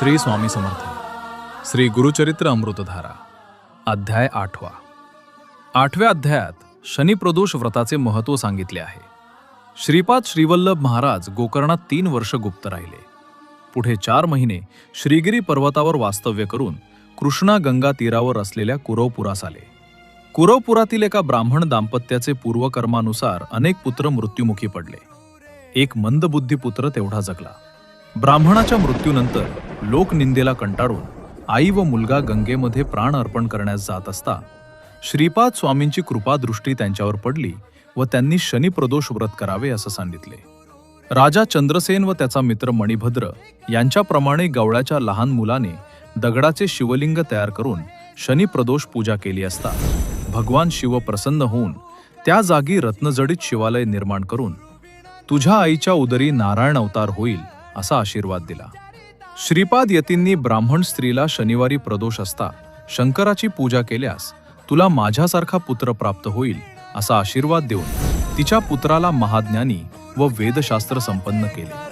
श्री स्वामी समर्थ. श्री गुरुचरित्र अमृतधारा. अध्याय 8. 8व्या अध्यायात शनिप्रदोष व्रताचे महत्त्व सांगितले आहे. श्रीपाद श्रीवल्लभ महाराज गोकर्णात 3 वर्ष गुप्त राहिले. पुढे 4 महिने श्रीगिरी पर्वतावर वास्तव्य करून कृष्णा गंगा तीरावर असलेल्या कुरवपुरास आले. कुरवपुरातील एका ब्राह्मण दाम्पत्याचे पूर्वकर्मानुसार अनेक पुत्र मृत्युमुखी पडले. एक मंदबुद्धी पुत्र तेवढा जगला. ब्राह्मणाच्या मृत्यूनंतर लोकनिंदेला कंटाळून आई व मुलगा गंगेमध्ये प्राण अर्पण करण्यास जात असता श्रीपाद स्वामींची कृपादृष्टी त्यांच्यावर पडली व त्यांनी शनिप्रदोष व्रत करावे असं सांगितले. राजा चंद्रसेन व त्याचा मित्र मणिभद्र यांच्याप्रमाणे गवळ्याच्या लहान मुलाने दगडाचे शिवलिंग तयार करून शनिप्रदोष पूजा केली असता भगवान शिव प्रसन्न होऊन त्या जागी रत्नजडित शिवालय निर्माण करून तुझ्या आईच्या उदरी नारायण अवतार होईल असा आशीर्वाद दिला. श्रीपाद यतींनी ब्राह्मण स्त्रीला शनिवारी प्रदोष असता शंकराची पूजा केल्यास तुला माझ्यासारखा पुत्र प्राप्त होईल असा आशीर्वाद देऊन तिच्या पुत्राला महाज्ञानी व वेदशास्त्र संपन्न केले.